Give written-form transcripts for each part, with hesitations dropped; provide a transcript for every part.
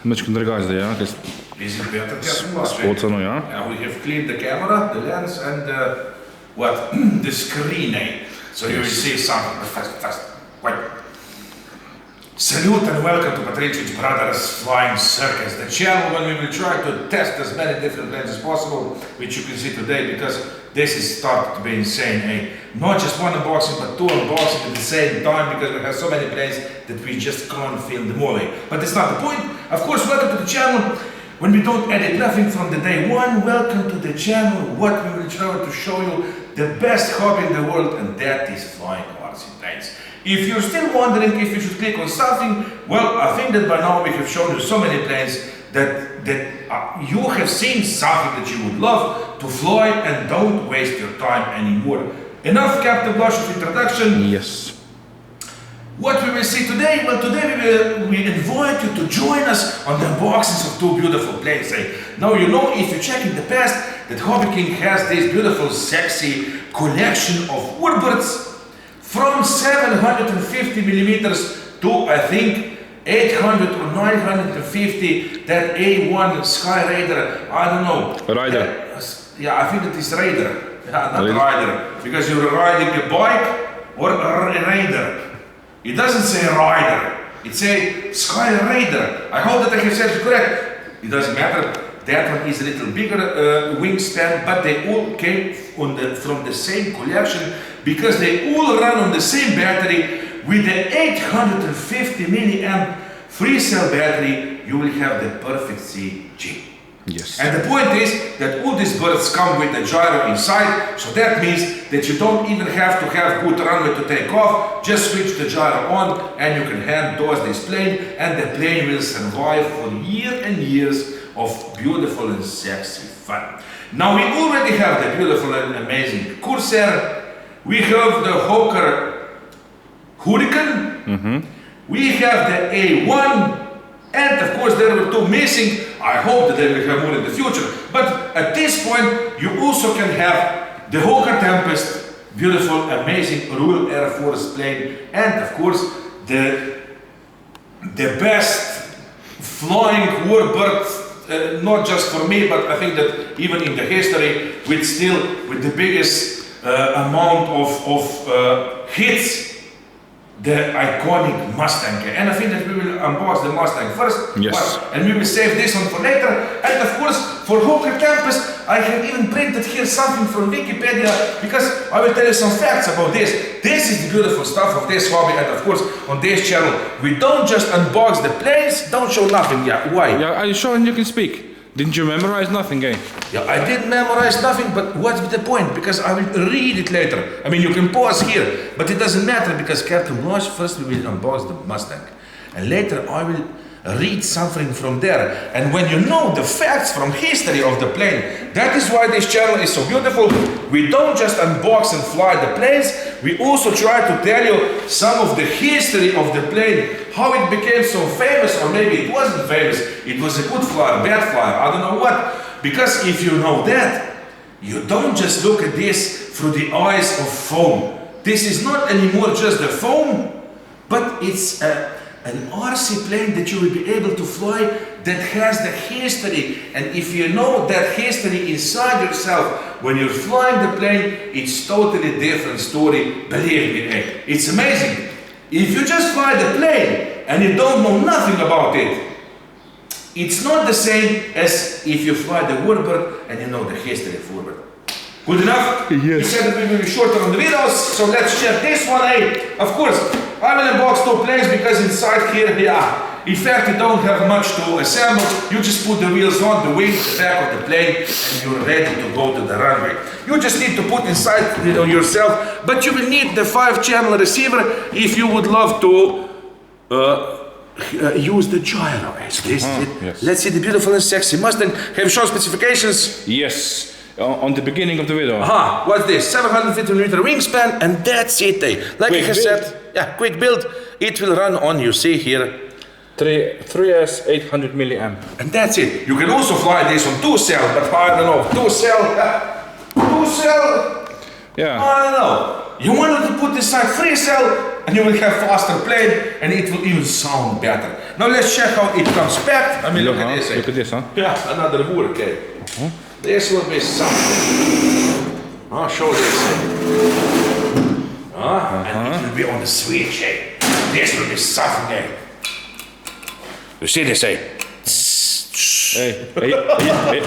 Значи dragați de ea, că This is better than spoța nu ea. And we have cleaned the camera, the lens, and the screen. So you will see something fast. Wait. Salute and welcome to Patrici's Brothers Flying Circus, the channel when we will try to test as many different planes as possible, which you can see today, because this is starting to be insane. Not just one unboxing, but two unboxing at the same time, because we have so many planes that we just can't film them all. But it's not the point. Of course, welcome to the channel. When we don't edit nothing from the day one, welcome to the channel. What we will try to show you the best hobby in the world, and that is flying RC planes. If you're still wondering if you should click on something, well, I think that by now we have shown you so many planes that you have seen something that you would love to fly, and don't waste your time anymore. Enough Captain Blush of introduction. Yes. What we will see today? Well, today we invite you to join us on the unboxings of two beautiful planes. Now, you know, if you check in the past, that Hobby King has this beautiful, sexy collection of warbirds from 750 millimeters to, I think, 800 or 950, that A1 Sky Raider, I don't know. Rider. Yeah, I think that is Raider. Yeah, not really? Rider, because you're riding a bike or a Raider. It doesn't say rider, it says Sky Raider. I hope that I have said it correct. It doesn't matter. That one is a little bigger wingspan, but they all came from the same collection, because they all run on the same battery. With the 850 milliamp free cell battery, you will have the perfect CG. Yes. And the point is that all these birds come with a gyro inside, so that means that you don't even have to have good runway to take off. Just switch the gyro on and you can hand toss this plane, and the plane will survive for years and years of beautiful and sexy fun. Now we already have the beautiful and amazing Corsair. We have the Hawker Hurricane. We have the A1, and of course there were two missing. I hope that they will have more in the future. But at this point, you also can have the Hawker Tempest, beautiful, amazing Royal Air Force plane, and of course the best flying warbird, not just for me, but I think that even in the history, with the biggest amount of hits, the iconic Mustang. And I think that we will unbox the Mustang first. Yes. And we will save this one for later. And of course, for Hawker Tempest, I have even printed here something from Wikipedia, because I will tell you some facts about this. This is the beautiful stuff of this hobby, and of course, on this channel, we don't just unbox the planes, don't show nothing. Yeah, why? Yeah, are you sure you can speak? Didn't you memorize nothing, eh? Yeah, I did memorize nothing, but what's the point? Because I will read it later. I mean, you can pause here, but it doesn't matter, because Captain Blush, first we will unbox the Mustang, and later I will read something from there. And when you know the facts from history of the plane, that is why this channel is so beautiful. We don't just unbox and fly the planes, we also try to tell you some of the history of the plane, how it became so famous, or maybe it wasn't famous, it was a good flyer, bad flyer, I don't know what. Because if you know that, you don't just look at this through the eyes of foam. This is not anymore just the foam, but it's an RC plane that you will be able to fly that has the history. And if you know that history inside yourself, when you're flying the plane, it's totally different story. Believe me, it's amazing. If you just fly the plane and you don't know nothing about it, it's not the same as if you fly the warbird and you know the history of warbird. Good enough? Yes. You said that we will be shorter on the videos, so let's check this one. Of course, I will unbox two planes, because inside here, in fact, you don't have much to assemble. You just put the wheels on, the wing, the back of the plane, and you're ready to go to the runway. You just need to put inside yourself, but you will need the 5-channel receiver if you would love to use the gyro. Yes. Let's see the beautiful and sexy Mustang. Have you shown specifications? Yes. On the beginning of the video. What's this? 750 millimeter wingspan, and that's it. Like I have said, yeah, quick build. It will run on, you see here, 3S 800 milliamp. and that's it. You can also fly this on 2-cell, but I don't know, 2-cell, Yeah. I don't know. You wanted to put this side 3-cell, and you will have faster plane, and it will even sound better. Now let's check how it comes packed. I mean, look at this. Look at this, huh? Yeah, another wood, okay. This will be something. I'll show this. And it will be on the switch, eh? This will be something, eh? You see this, eh? Hey.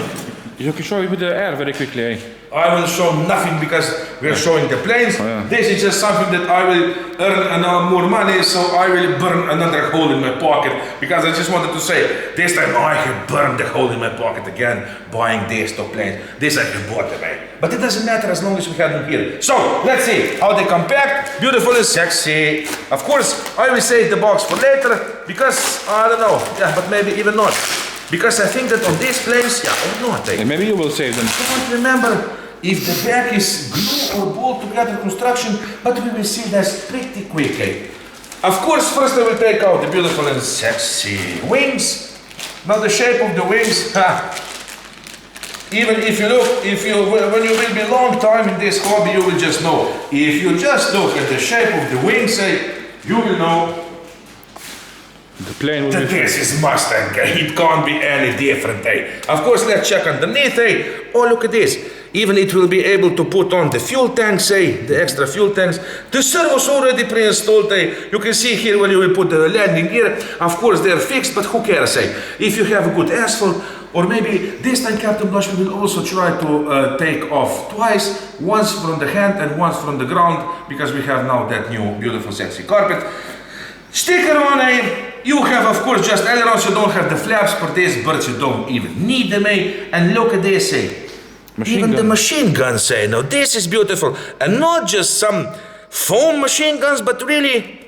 You can show you with the air very quickly, eh? I will show nothing because we are showing the planes. This is just something that I will earn more money, so I will burn another hole in my pocket because I just wanted to say, this time I have burned the hole in my pocket again buying these two planes. This I have bought them, eh? But it doesn't matter as long as we have them here. So, let's see how they come packed. Beautiful and sexy. Of course, I will save the box for later because, I don't know, yeah, but maybe even not. Because I think that on these planes, yeah, or not, eh? And maybe you will save them. I don't remember if the back is glue or bolt together construction, but we will see that pretty quick, eh? Of course, first I will take out the beautiful and sexy wings. Now the shape of the wings, even if you look, when you will be a long time in this hobby, you will just know. If you just look at the shape of the wings, eh, you will know the plane will that this is Mustang, eh? It can't be any different, eh? Of course, let's check underneath, eh? Oh, look at this. Even it will be able to put on the fuel tanks, eh? The extra fuel tanks. The servos already pre-installed, eh? You can see here when you will put the landing gear. Of course, they're fixed, but who cares, eh? If you have a good asphalt, or maybe this time Captain Blush will also try to take off twice, once from the hand and once from the ground, because we have now that new beautiful sexy carpet. Sticker on, eh? You have, of course, just ailerons, you don't have the flaps for this, but you don't even need them, eh? And look at this, eh? Even the machine guns, eh? Now this is beautiful. And not just some foam machine guns, but really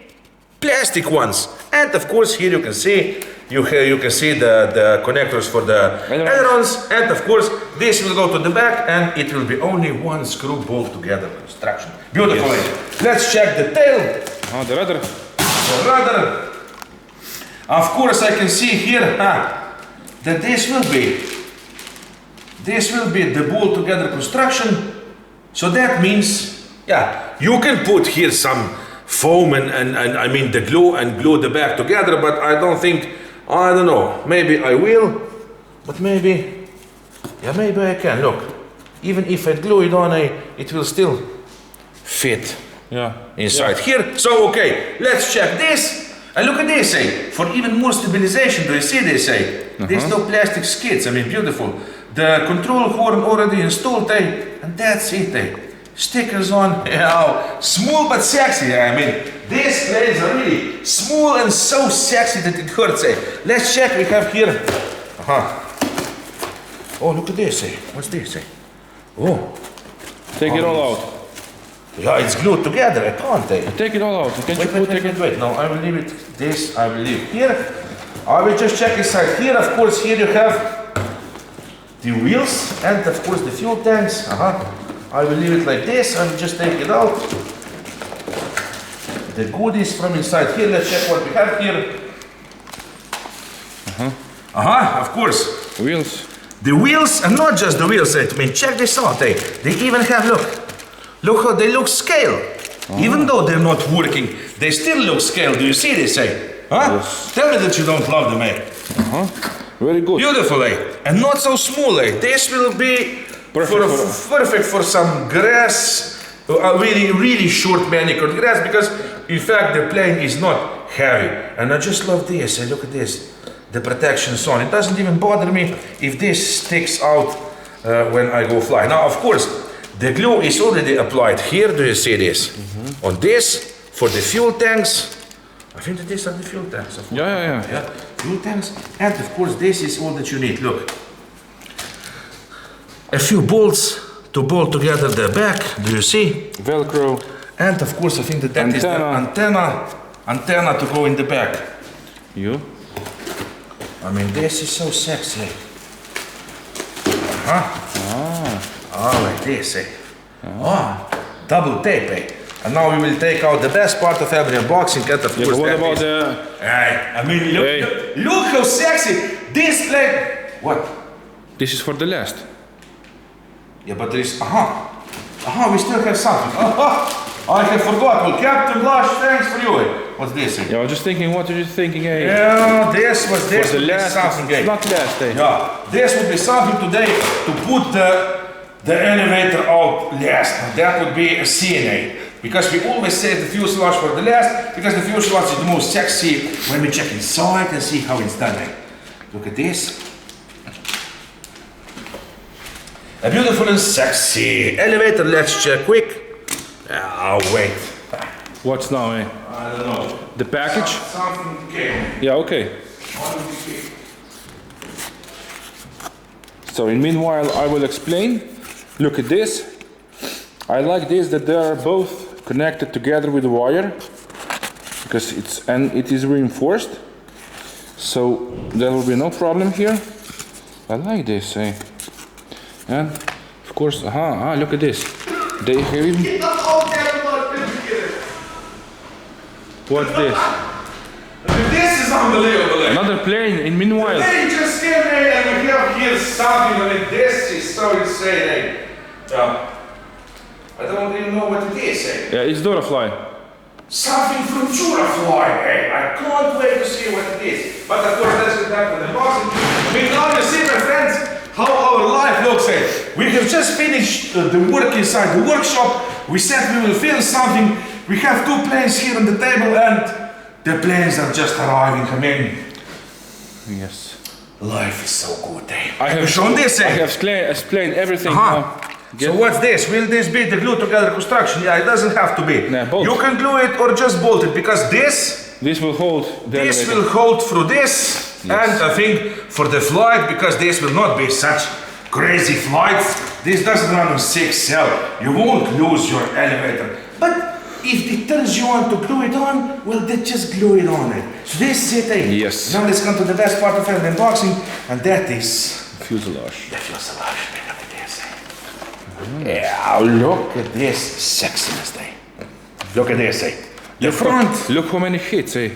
plastic ones. And of course, here you can see, you can see the connectors for the ailerons. And of course, this will go to the back, and it will be only one screw bolt together construction. Beautiful, eh? Let's check the tail. Oh, the rudder. The rudder. Of course, I can see here that this will be the bolt together construction. So that means, yeah, you can put here some foam and I mean the glue and glue the back together, but I don't know, maybe I will, but maybe I can. Look, even if I glue it on, it will still fit inside here. So, okay, let's check this. And look at this, eh? For even more stabilization, do you see this, eh? There's no plastic skids, I mean, beautiful. The control horn already installed, eh? And that's it, eh? Stickers on, yeah, smooth but sexy, I mean, these planes are really smooth and so sexy that it hurts, eh? Let's check, we have here, oh, look at this, eh? What's this, eh? Oh. Take it all out. Yeah, it's glued together, I can't, eh? Take it all out. Wait. No, I will leave it, this I will leave here. I will just check inside here. Of course, here you have the wheels and of course the fuel tanks. I will leave it like this. I will just take it out. The goodies from inside here. Let's check what we have here. Of course. Wheels. The wheels, and not just the wheels. I mean, check this out, eh? They even have, look how they look scale. Even though they're not working, they still look scale. Do you see this, eh? Yes. Tell me that you don't love them, eh? Very good. Beautiful, eh? And not so small, eh? This will be perfect for some grass, really short manicured grass, because in fact the plane is not heavy. And I just love this, eh? Look at this. The protection's on. It doesn't even bother me if this sticks out when I go fly. Now, of course, the glue is already applied here. Do you see this? On this, for the fuel tanks. I think that these are the fuel tanks. Yeah. Fuel tanks. And of course, this is all that you need. Look. A few bolts to bolt together the back. Do you see? Velcro. And of course, I think that is the antenna to go in the back. I mean, this is so sexy. Like this, eh? Double tape, eh? And now we will take out the best part of every unboxing, and of course what about the... I mean, look how sexy this plane... What? This is for the last. Yeah, but there is... we still have something. I have forgot. Well, Captain Blush, thanks for you. What's this? Yeah, I was just thinking, what are you thinking, eh? Yeah, this was this. For the would be last, something, it's not last, eh? Yeah, this would be something today to put the elevator out last. And that would be a CNA. Because we always say the fuselage for the last, because the fuselage is the most sexy when we check inside and see how it's done. Eh? Look at this. A beautiful and sexy elevator. Let's check quick. Oh, wait. What's now, eh? I don't know. The package? Something came. Yeah, okay. So in meanwhile, I will explain. Look at this. I like this that they are both connected together with the wire because it is reinforced. So there will be no problem here. I like this, eh? And of course, look at this. They have even. What's this? This is unbelievable. Another plane in meanwhile. They just came in and we have here something. I mean, this is so insane. I don't even know what it is. Yeah, it's Durafly. Something from Durafly. I can't wait to see what it is. But of course, that's what happened in Boston. I mean, now you see, my friends, how our life looks. We have just finished the work inside the workshop. We said we will film something. We have two planes here on the table and the planes are just arriving. I mean, yes. Life is so good. I have shown this. I have explained everything now. So what's this? Will this be the glue together construction? Yeah, it doesn't have to be. Nah, bolt. You can glue it or just bolt it because this will hold the this elevator. will hold through this. Yes. And I think for the flight, because this will not be such crazy flights, this doesn't run on 6 cell. You won't lose your elevator. But if it turns you on to glue it on, well, then just glue it on. So this is it. Yes. Now let's come to the best part of the unboxing, and that is fuselage. the fuselage. Yeah, look at this sexiness, Look at this, The front. Look how many hits, eh?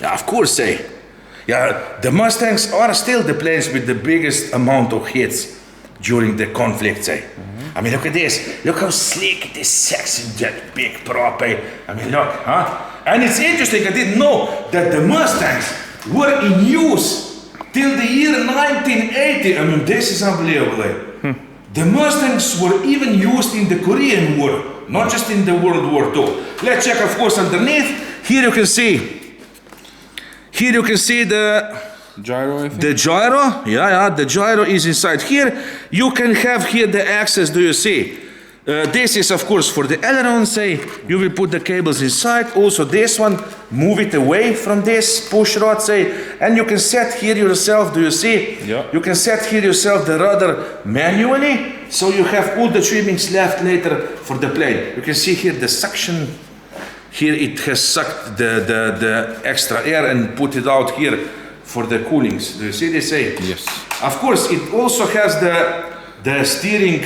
Yeah, of course, Yeah, the Mustangs are still the planes with the biggest amount of hits during the conflicts, I mean, look at this. Look how sleek it is, sexy, that big prop, I mean, look, And it's interesting, I didn't know that the Mustangs were in use till the year 1980. I mean, this is unbelievable, The Mustangs were even used in the Korean War, not just in the World War II. Let's check, of course, underneath. Here you can see the gyro, I think. The gyro. Yeah, the gyro is inside here. You can have here the access, do you see? This is, of course, for the ailerons. You will put the cables inside. Also, this one, move it away from this push rod. And you can set here yourself. Do you see? Yeah. You can set here yourself the rudder manually, so you have all the trimmings left later for the plane. You can see here the suction. Here it has sucked the extra air and put it out here for the coolings. Do you see this? Yes. Of course, it also has the steering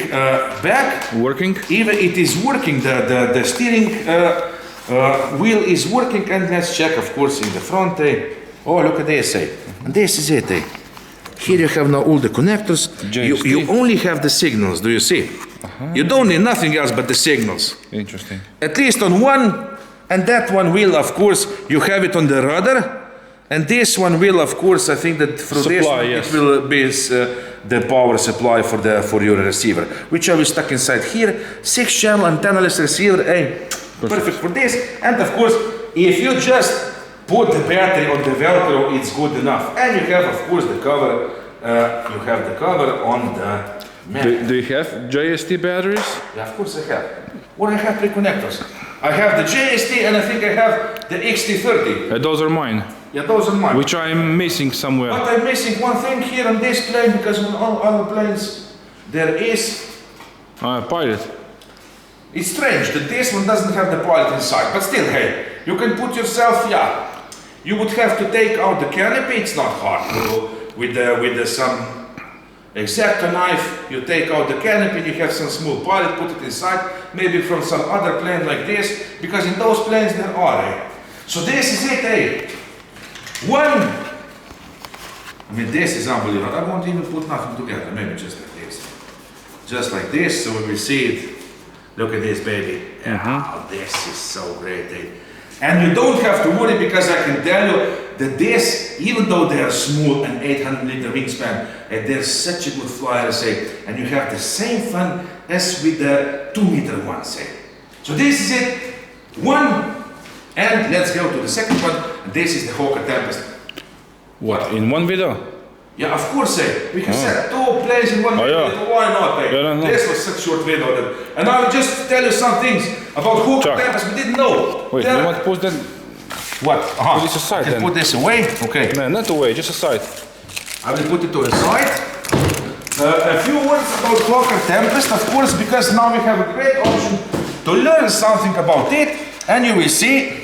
back. Working? Even it is working. The steering wheel is working. And let's check, of course, in the front. Oh, look at this. And this is it. Here you have now all the connectors. You only have the signals. Do you see? You don't need nothing else but the signals. Interesting. At least on one. And that one wheel, of course, you have it on the rudder. And this one will, of course, I think that through this one, yes. it will be the power supply for your receiver, which I will stuck inside here. 6-channel antennaless receiver, perfect for this. And of course, if you just put the battery on the Velcro, it's good enough. And you have, of course, the cover. You have the cover on the. Do you have JST batteries? Yeah, of course I have. Or I have 3 connectors. I have the JST and I think I have the XT30. Those are mine. Yeah, those are mine. Which I'm missing somewhere. But I'm missing one thing here on this plane, because on all other planes there is. Pilot. It's strange that this one doesn't have the pilot inside, but still, hey, you can put yourself, you would have to take out the canopy. It's not hard with some X-Acto knife. You take out the canopy, you have some small pilot, put it inside, maybe from some other plane like this, because in those planes there are. So this is it, One, I mean, this is unbelievable. I won't even put nothing together, maybe just like this. Just like this, so we will see it Look at this, baby. Oh, this is so great, eh? And you don't have to worry, because I can tell you that this, even though they are small and 800-liter wingspan, they're such a good flyer, say, and you have the same fun as with the 2-meter one, say. So this is it, one, and let's go to the second one. This is the Hawker Tempest. What, in one video? Yeah, of course, say. We can set 2 planes in one video. Yeah. Why not, eh? Yeah, no. This was such a short video. And I will just tell you some things about Hawker Tempest we didn't know. Wait, you want to put that? What? Put this aside I can then. put this away? Okay. No, not away, just aside. I will put it to the side. A few words about Hawker Tempest, of course, because now we have a great option to learn something about it, and you will see.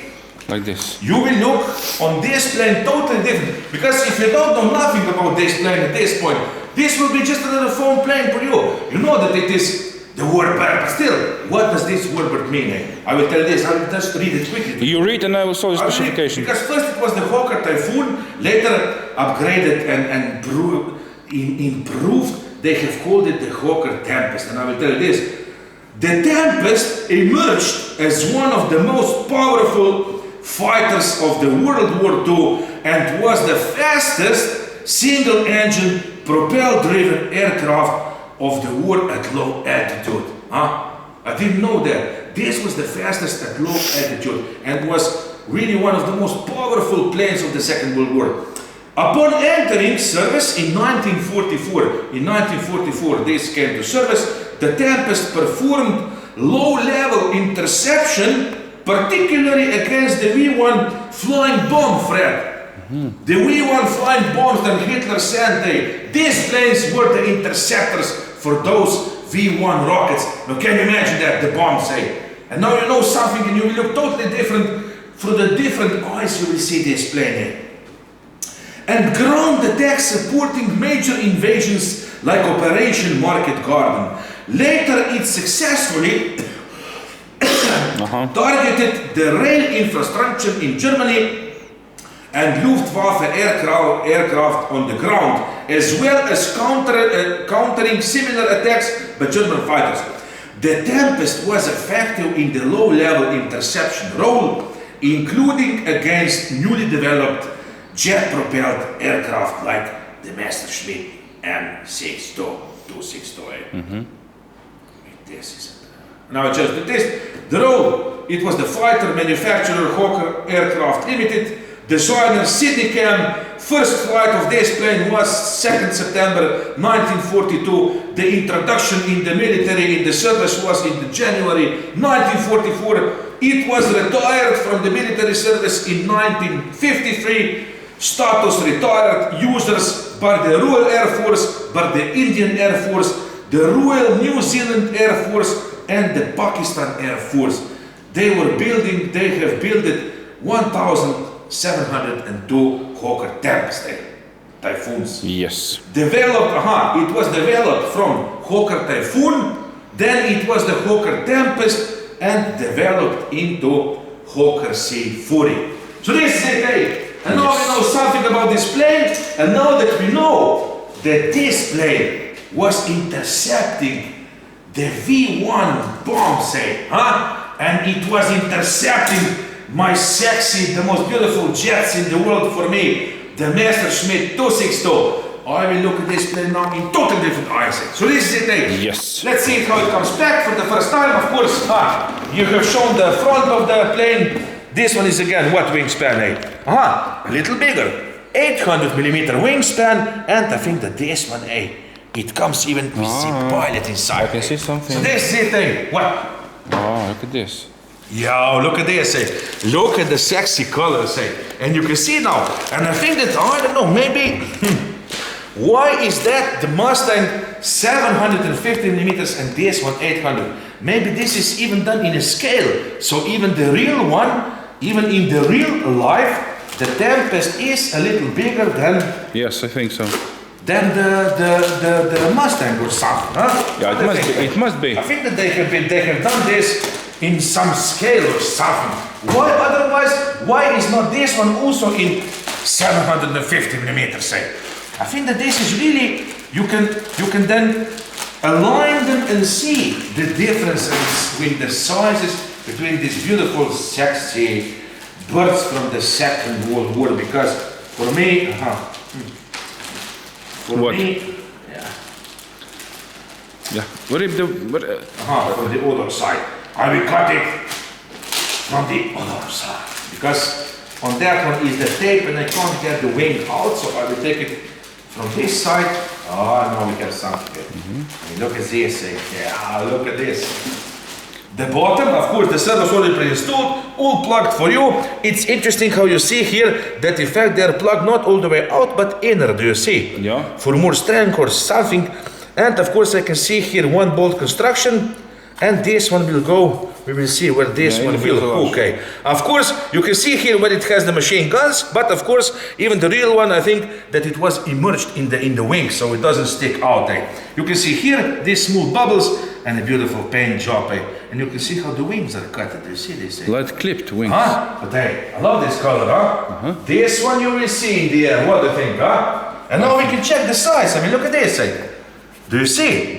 Like this. You will look on this plane totally different, because if you don't know nothing about this plane at this point, this will be just another foam plane for you. You know that it is the warbird, but still, what does this warbird mean? I will tell this, I will just read it quickly. You read and I will show the specification. Because first it was the Hawker Typhoon, later upgraded and improved. They have called it the Hawker Tempest, and I will tell you this. The Tempest emerged as one of the most powerful fighters of the World War II, and was the fastest single-engine, propel-driven aircraft of the war at low altitude. I didn't know that. This was the fastest at low altitude, and was really one of the most powerful planes of the Second World War. Upon entering service in 1944, this came to service, the Tempest performed low-level interception, particularly against the V-1 flying bomb, Fred. The V-1 flying bombs that Hitler sent, these planes were the interceptors for those V-1 rockets. Now can you imagine that, the bombs, And now you know something, and you will look totally different. Through the different eyes you will see this plane, And ground attacks supporting major invasions like Operation Market Garden. Later it successfully targeted the rail infrastructure in Germany and Luftwaffe aircraft on the ground, as well as countering similar attacks by German fighters. The Tempest was effective in the low-level interception role, including against newly developed jet-propelled aircraft like the Messerschmitt M62-262A. This is it. Now just the test. The role, it was the fighter manufacturer Hawker Aircraft Limited, designer Sidney Cam. First flight of this plane was 2nd September 1942. The introduction in the military in the service was in January 1944. It was retired from the military service in 1953. Status retired, users by the Royal Air Force, by the Indian Air Force, the Royal New Zealand Air Force, and the Pakistan Air Force. They have built 1,702 Hawker Tempest Typhoons. Yes. It was developed from Hawker Typhoon, then it was the Hawker Tempest, and developed into Hawker C-40. So this is it, And now we know something about this plane, and now that we know that this plane was intercepting the V-1 bomb, and it was intercepting my sexy, the most beautiful jets in the world for me, the Messerschmitt 262. I will look at this plane now in totally different eyes. So this is it, Yes. Let's see how it comes back for the first time. Of course, you have shown the front of the plane. This one is again what wingspan, a little bigger. 800mm wingspan, and I think that this one, it comes even with the pilot inside. I can see something. So this is it, What? Oh, look at this. Yo, look at this, Look at the sexy colors, And you can see now. And I think that, I don't know, maybe... Why is that the Mustang 750mm and this one 800? Maybe this is even done in a scale. So even the real one, even in the real life, the Tempest is a little bigger than... Yes, I think so. Than the Mustang or something, Yeah, it must be. I think that they have done this in some scale or something. Why otherwise? Why is not this one also in 750mm? I think that this is really you can then align them and see the differences between the sizes between these beautiful, sexy birds from the Second World War. Because for me, What? yeah. Yeah. What if the From the other side. I will cut it from the other side. Because on that one is the tape and I can't get the wing out, so I will take it from this side. Oh, now we have something here. I mean, look at this. Yeah, look at this. The bottom, of course, the servos already pre-installed, all plugged for you. It's interesting how you see here that in fact they're plugged not all the way out, but inner, do you see? Yeah. For more strength or something. And of course I can see here one bolt construction, and this one will go, we will see where this one will hook. Okay. Of course, you can see here where it has the machine guns, but of course, even the real one, I think that it was immersed in the wing, so it doesn't stick out. You can see here these smooth bubbles and a beautiful paint job. And you can see how the wings are cut. Do you see this? light clipped wings? But I love this color, This one you will see in the air. What do you think, And now we can check the size. I mean, look at this. Do you see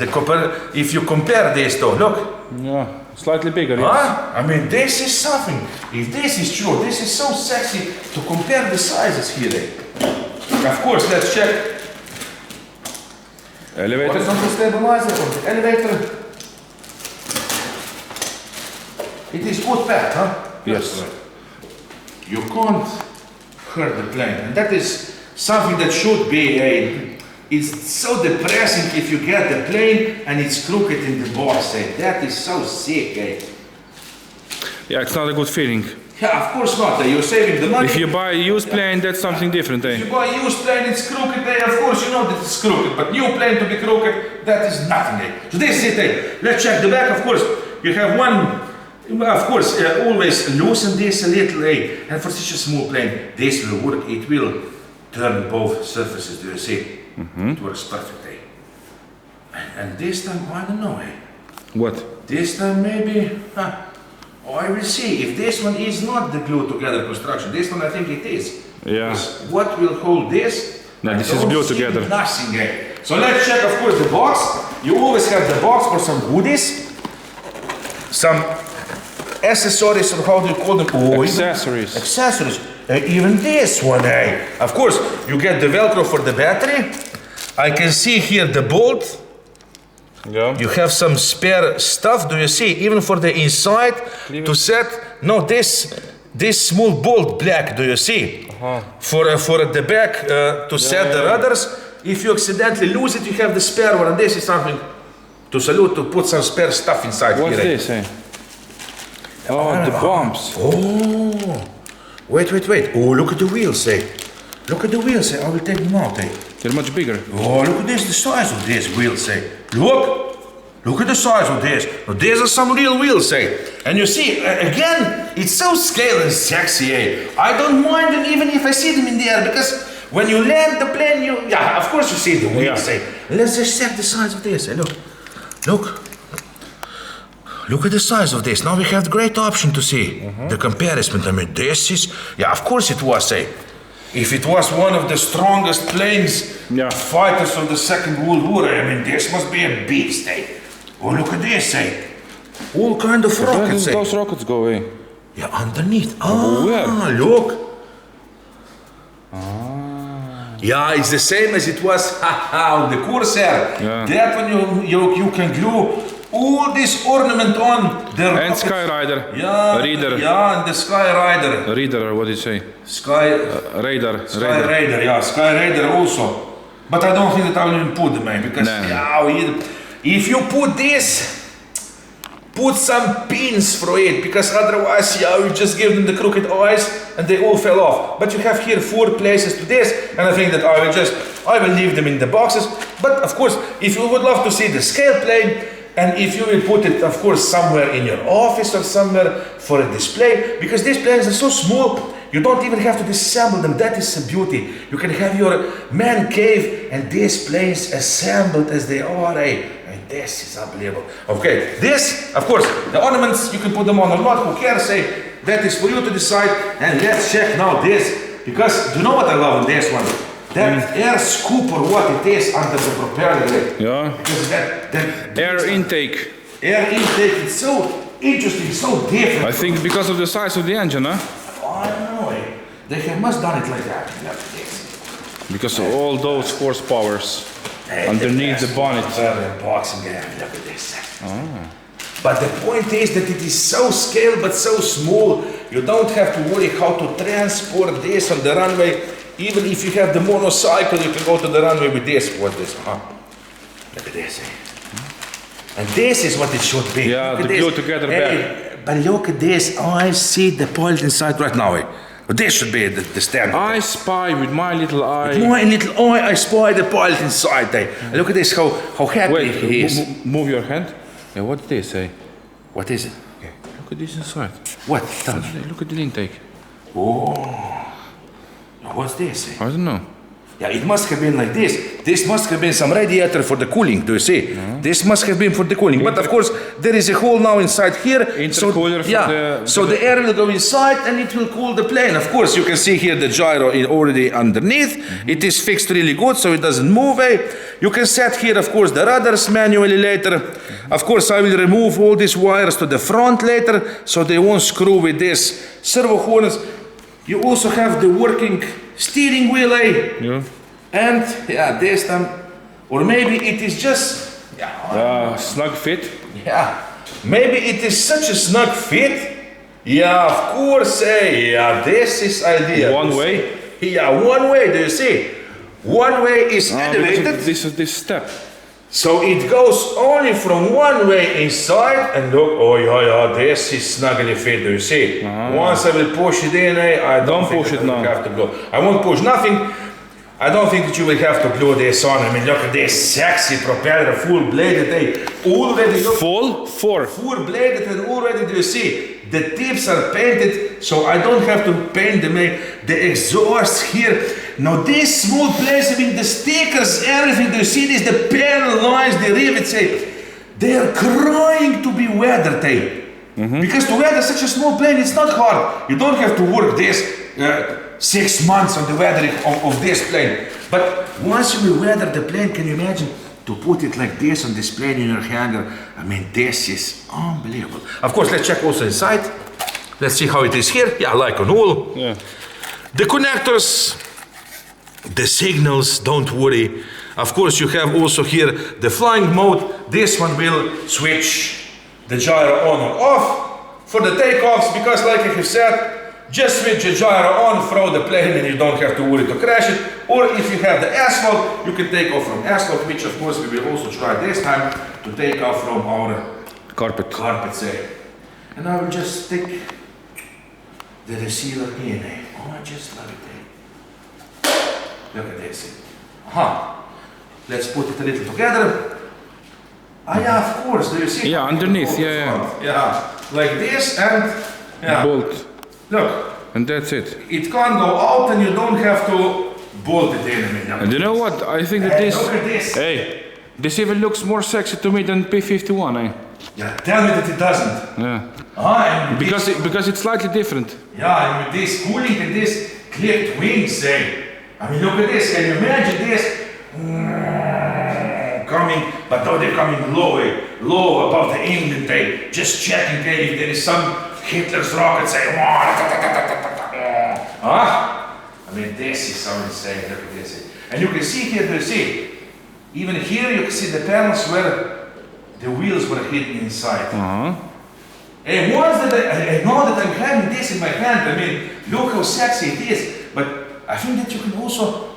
if you compare these two? Look. Yeah, slightly bigger. Yes. I mean, this is something. If this is true, this is so sexy to compare the sizes here. Of course, let's check. Elevator. What is on the stabilizer on the elevator? It is wood pad, Yes. You can't hurt the plane, and that is something that should be it's so depressing if you get the plane and it's crooked in the box. That is so sick. Yeah, it's not a good feeling. Yeah, of course not. You're saving the money. If you buy a used plane, that's something different. If you buy a used plane, it's crooked. Of course, you know that it's crooked. But new plane to be crooked, that is nothing. So this is it. Let's check the back. Of course, you have one. Of course, always loosen this a little. And for such a small plane, this will work. It will turn both surfaces. Do you see? It works perfectly. And this time, I don't know. What? This time maybe. I will see. If this one is not the glue together construction, this one I think it is. Yeah. What will hold this? No, this is glued together. Nothing. So let's check, of course, the box. You always have the box for some goodies, some accessories, or how do you call them? Oh, Accessories. Accessories. Even this one. Of course, you get the Velcro for the battery. I can see here the bolt. Yeah. You have some spare stuff. Do you see? Even for the inside to set. No, this small bolt black. Do you see? For the back to set the rudders. If you accidentally lose it, you have the spare one. And this is something to salute, to put some spare stuff inside. What's here. this? Oh, the bumps. Oh, wait. Oh, look at the wheels. Look at the wheels. I will take them out. They're much bigger. Oh, look at this, the size of this wheels, Look at the size of this. Now, these are some real wheels, And you see, again, it's so scale and sexy, I don't mind them even if I see them in the air, because when you land the plane, of course you see the wheels, Let's just check the size of this, Look at the size of this. Now we have the great option to see the comparison. I mean, this is, of course it was, If it was one of the strongest planes, fighters of the Second World War, I mean, this must be a beast, Oh, look at this, All kind of rockets, Where do those rockets go, Yeah, underneath. Where? Look. Yeah, it's the same as it was on the Corsair. Yeah. That one you can glue all this ornament on the And Skyrider. Reader. Yeah, and the Skyrider. Reader, what did you say? Radar. Sky Raider, Sky Raider also. But I don't think that I will even put them, because if you put this, put some pins for it, because otherwise you just give them the crooked eyes and they all fell off. But you have here 4 places to this, and I think that I will leave them in the boxes. But of course, if you would love to see the scale plane, and if you will put it, of course, somewhere in your office or somewhere for a display, because these planes are so small, you don't even have to disassemble them. That is a beauty. You can have your man cave and these planes assembled as they are. And this is unbelievable. Okay, this, of course, the ornaments, you can put them on or not, who cares? That is for you to decide. And let's check now this, because do you know what I love in this one? that air scoop or what it is under the propeller. Yeah. Because that Air intake. air intake is so interesting, so different. I think because of the size of the engine, huh? I know it. They have must done it like that. Look at this. Because of all those horsepowers underneath the bonnet. Boxing air. Look at this. But the point is that it is so scaled but so small, you don't have to worry how to transport this on the runway. Even if you have the motorcycle, you can go to the runway with this. What this? Look at this. And this is what it should be. Yeah, look to glue together better. But look at this. I see the pilot inside right now. This should be the standard. I spy with my little eye. With my little eye, I spy the pilot inside. Look at this, how happy he is. Move your hand. Yeah, what's this, eh? What is it? Look at this inside. What? Look at the intake. Oh. What's this? I don't know. Yeah, it must have been like this. This must have been some radiator for the cooling, do you see? This must have been for the cooling. But of course, there is a hole now inside here. Intercooler So the air will go inside and it will cool the plane. Of course, you can see here the gyro is already underneath. It is fixed really good, so it doesn't move. You can set here, of course, the rudders manually later. Of course, I will remove all these wires to the front later, so they won't screw with this servo harness. You also have the working steering wheel, Yeah. and this time, or maybe it is just Snug fit. maybe it is such a snug fit. Yeah, of course, this is ideal. One way. One way. Do you see? One way is elevated. This is this step. So it goes only from one way inside, and look, this is snugly fit, do you see? Once I will push it in, I don't push it now. Have to go. I won't push nothing. I don't think that you will have to glue this on. I mean, look at this sexy propeller, full bladed, already look. Full bladed and already, do you see? The tips are painted, so I don't have to paint them. The exhaust here. Now this small place, I mean the stickers, everything, do you see this? The panel lines, the rivets, they are crying to be weathered, Because to weather such a small plane, it's not hard. You don't have to work this 6 months on the weathering of this plane. But once you will weather the plane, can you imagine to put it like this on this plane in your hangar? I mean, this is unbelievable. Of course, let's check also inside. Let's see how it is here. Yeah, like on all. Yeah. The connectors. The signals, don't worry. Of course, you have also here the flying mode. This one will switch the gyro on or off for the takeoffs, because like I have said, just switch the gyro on, throw the plane, and you don't have to worry to crash it. Or if you have the asphalt, you can take off from asphalt, which of course we will also try this time to take off from our Carpet. And I will just stick the receiver in. Oh, I just love it. Look at this. Let's put it a little together. Of course, do you see? Yeah, underneath, yeah. Like this and bolt. Look. And that's it. It can't go out and you don't have to bolt it in. And you know what? I think that this... Look at this. This even looks more sexy to me than P51, Yeah, tell me that it doesn't. Yeah. Because it's slightly different. Yeah, and with this cooling and this clipped wings, I mean, look at this. Can you imagine this? Coming, but now they're coming low above the engine, just checking if there is some Hitler's rocket, I mean, this is so insane. Look at this. And you can see here, even here you can see the panels where the wheels were hidden inside. And once that I know that I'm having this in my hand, I mean, look how sexy it is. But I think that you can also,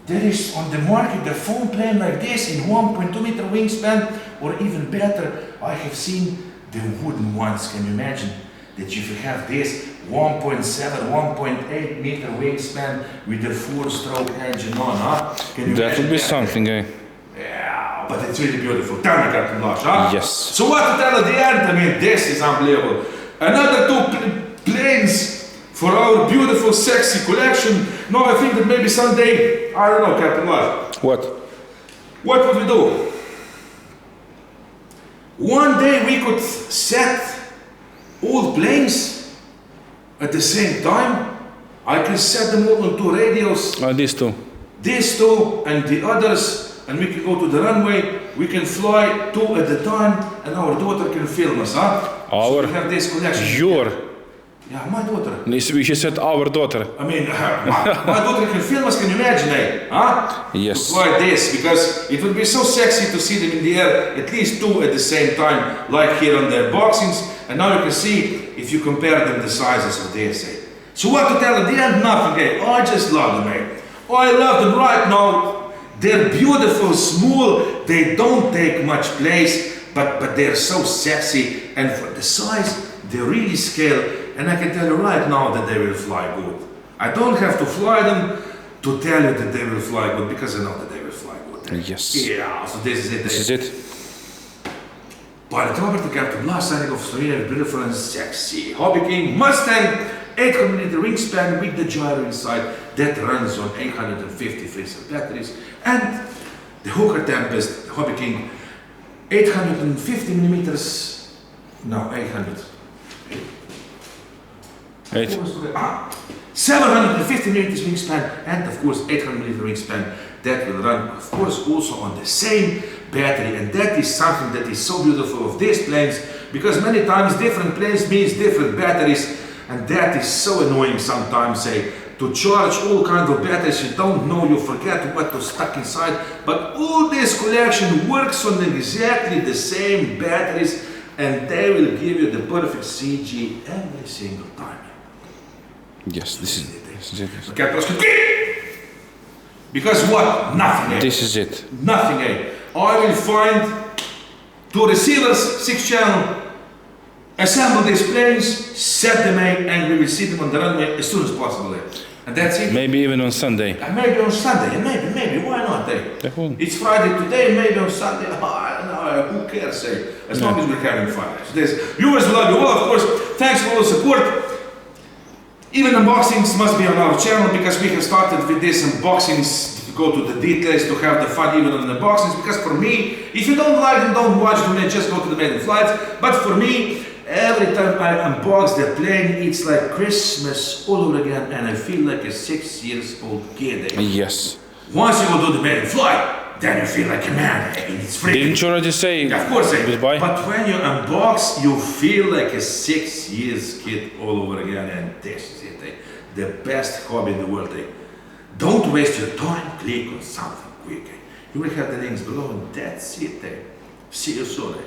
there is on the market the foam plane like this in 1.2 meter wingspan, or even better, I have seen the wooden ones. Can you imagine that if you have this 1.7, 1.8 meter wingspan with the 4-stroke engine on, That would be something, Yeah, but it's really beautiful. Tell me, Captain Blanche, Yes. So what to tell at the end? I mean, this is unbelievable. Another 2 planes for our beautiful, sexy collection. Now I think that maybe someday, I don't know, Captain Blanche. What? What would we do? One day we could set all planes at the same time. I can set them all on 2 radios. These two. these two and the others, and we can go to the runway. We can fly 2 at a time, and our daughter can film us, huh? So we have this collection. Your. Yeah, my daughter. She said our daughter. I mean, my daughter can film us, can you imagine, eh? Huh? Yes. To fly this, because it would be so sexy to see them in the air, at least 2 at the same time, like here on the boxings. And now you can see, if you compare them, the sizes of this, eh? So what to tell at the end? Nothing, eh? I just love them, eh? Oh, I love them right now. They're beautiful, small, they don't take much place, but they're so sexy, and for the size, they really scale. And I can tell you right now that they will fly good. I don't have to fly them to tell you that they will fly good, because I know that they will fly good. Yes. Yeah, so this is it. This is it. Pilot Robert, the captain, last sighting of Australia, beautiful and sexy. Hobby King Mustang, 800mm wingspan with the gyro inside that runs on 850 freezer batteries. And the Hawker Tempest, Hobby King, 850mm, no, 800. 750mm wingspan, and of course 800mm wingspan that will run, of course, also on the same battery. And that is something that is so beautiful of these planes, because many times different planes means different batteries, and that is so annoying sometimes, say, to charge all kinds of batteries, you don't know, you forget what to stuck inside. But all this collection works on exactly the same batteries, and they will give you the perfect CG every single time. Yes, this is it. Okay, because what? Nothing, eh? This is it. Nothing, eh? I will find 2 receivers, 6 channel, assemble these planes, set them, eh, and we will see them on the runway as soon as possible, eh? And that's it. Maybe even on Sunday. Maybe on Sunday, maybe, why not, eh? It's Friday today, maybe on Sunday, I don't know, who cares, eh? As long as we're having fun. So there's viewers love you all, of course. Thanks for all the support. Even unboxings must be on our channel, because we have started with these unboxings to go to the details, to have the fun even on the unboxings. Because for me, if you don't like them, don't watch them, and just go to the maiden flights. But for me, every time I unbox the plane, it's like Christmas all over again, and I feel like a 6-year-old kid. Yes. Once you go to the maiden flight, then you feel like a man, and it's free. Didn't you already say of course, goodbye? But when you unbox, you feel like a 6-year kid all over again, and this is it, eh? The best hobby in the world. Eh? Don't waste your time, click on something quick. Eh? You will have the links below, and that's it. Eh? See you soon. Eh?